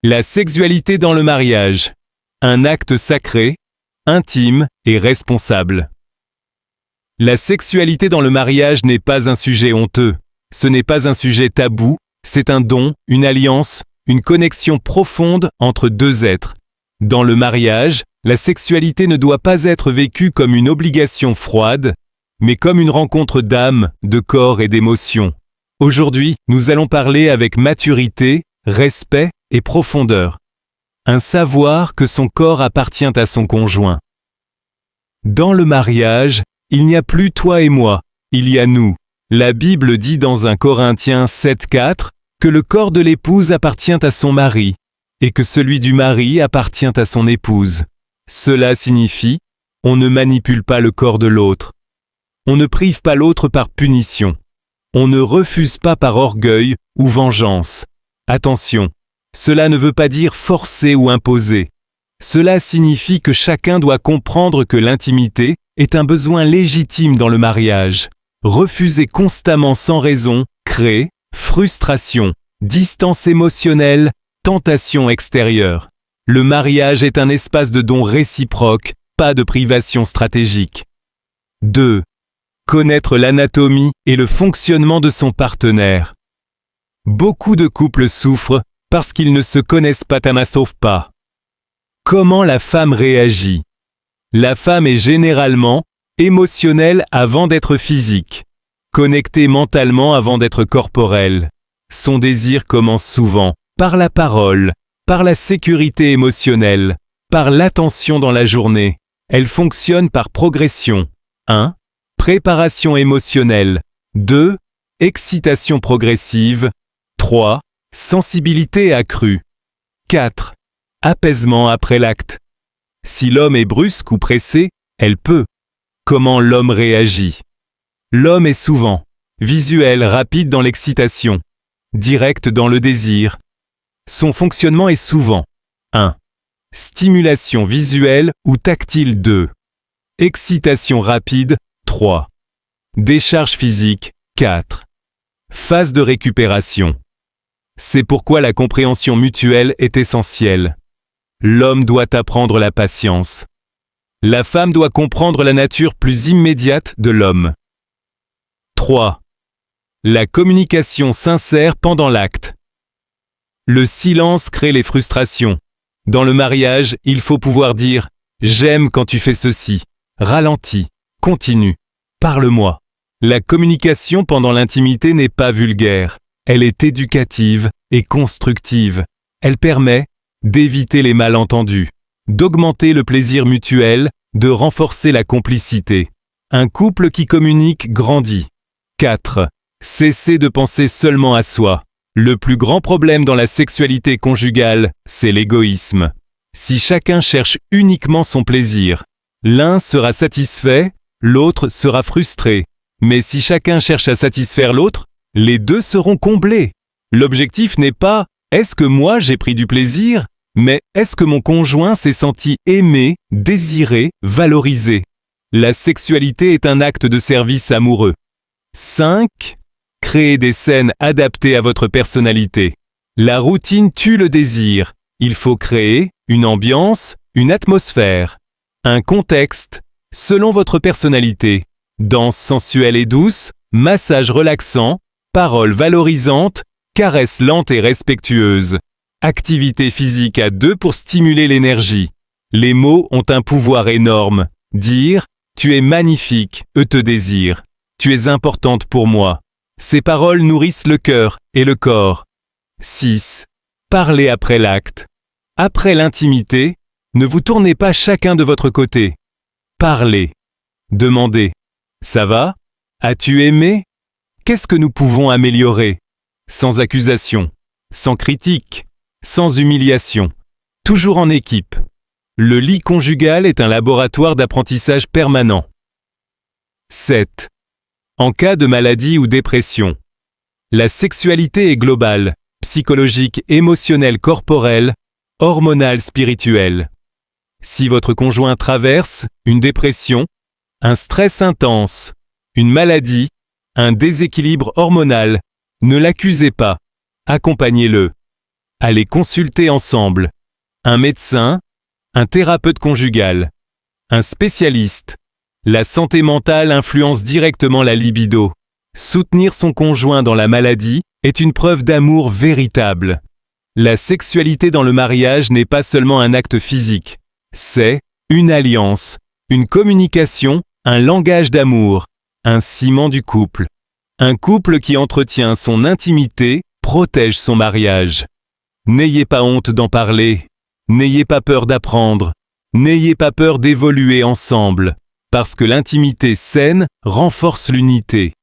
La sexualité dans le mariage. Un acte sacré, intime et responsable. La sexualité dans le mariage n'est pas un sujet honteux. Ce n'est pas un sujet tabou, c'est un don, une alliance, une connexion profonde entre deux êtres. Dans le mariage, la sexualité ne doit pas être vécue comme une obligation froide, mais comme une rencontre d'âme, de corps et d'émotions. Aujourd'hui, nous allons parler avec maturité, respect et profondeur. Un savoir que son corps appartient à son conjoint. Dans le mariage, il n'y a plus toi et moi, il y a nous. La Bible dit dans 1 Corinthiens 7,4 que le corps de l'épouse appartient à son mari et que celui du mari appartient à son épouse. Cela signifie, on ne manipule pas le corps de l'autre. On ne prive pas l'autre par punition. On ne refuse pas par orgueil ou vengeance. Attention, cela ne veut pas dire forcer ou imposer. Cela signifie que chacun doit comprendre que l'intimité est un besoin légitime dans le mariage. Refuser constamment sans raison crée frustration, distance émotionnelle, tentation extérieure. Le mariage est un espace de don réciproque, pas de privation stratégique. 2. Connaître l'anatomie et le fonctionnement de son partenaire. Beaucoup de couples souffrent parce qu'ils ne se connaissent pas. Comment la femme réagit? La femme est généralement émotionnelle avant d'être physique, connectée mentalement avant d'être corporelle. Son désir commence souvent par la parole, par la sécurité émotionnelle, par l'attention dans la journée. Elle fonctionne par progression. 1. Préparation émotionnelle. 2. Excitation progressive. 3. Sensibilité accrue. 4. Apaisement après l'acte. Si l'homme est brusque ou pressé, elle peut. Comment l'homme réagit? L'homme est souvent visuel, rapide dans l'excitation, direct dans le désir. Son fonctionnement est souvent 1. Stimulation visuelle ou tactile 2. Excitation rapide 3. Décharge physique 4. Phase de récupération. C'est pourquoi la compréhension mutuelle est essentielle. L'homme doit apprendre la patience. La femme doit comprendre la nature plus immédiate de l'homme. 3. La communication sincère pendant l'acte. Le silence crée les frustrations. Dans le mariage, il faut pouvoir dire « J'aime quand tu fais ceci »,« Ralentis »,« Continue »,« Parle-moi ». La communication pendant l'intimité n'est pas vulgaire. Elle est éducative et constructive. Elle permet d'éviter les malentendus, d'augmenter le plaisir mutuel, de renforcer la complicité. Un couple qui communique grandit. 4. Cessez de penser seulement à soi. Le plus grand problème dans la sexualité conjugale, c'est l'égoïsme. Si chacun cherche uniquement son plaisir, l'un sera satisfait, l'autre sera frustré. Mais si chacun cherche à satisfaire l'autre, les deux seront comblés. L'objectif n'est pas « est-ce que moi j'ai pris du plaisir ?» mais « est-ce que mon conjoint s'est senti aimé, désiré, valorisé ?» La sexualité est un acte de service amoureux. 5. Créez des scènes adaptées à votre personnalité. La routine tue le désir. Il faut créer une ambiance, une atmosphère, un contexte, selon votre personnalité. Danse sensuelle et douce, massage relaxant, paroles valorisantes, caresses lentes et respectueuses. Activité physique à deux pour stimuler l'énergie. Les mots ont un pouvoir énorme. Dire « Tu es magnifique, je te désire. Tu es importante pour moi ». Ces paroles nourrissent le cœur et le corps. 6. Parlez après l'acte. Après l'intimité, ne vous tournez pas chacun de votre côté. Parlez. Demandez. Ça va? As-tu aimé? Qu'est-ce que nous pouvons améliorer? Sans accusation, sans critique, sans humiliation. Toujours en équipe. Le lit conjugal est un laboratoire d'apprentissage permanent. 7. En cas de maladie ou dépression. La sexualité est globale, psychologique, émotionnelle, corporelle, hormonale, spirituelle. Si votre conjoint traverse une dépression, un stress intense, une maladie, un déséquilibre hormonal, ne l'accusez pas, accompagnez-le. Allez consulter ensemble un médecin, un thérapeute conjugal, un spécialiste. La santé mentale influence directement la libido. Soutenir son conjoint dans la maladie est une preuve d'amour véritable. La sexualité dans le mariage n'est pas seulement un acte physique, c'est une alliance, une communication, un langage d'amour, un ciment du couple. Un couple qui entretient son intimité protège son mariage. N'ayez pas honte d'en parler, n'ayez pas peur d'apprendre, n'ayez pas peur d'évoluer ensemble, parce que l'intimité saine renforce l'unité.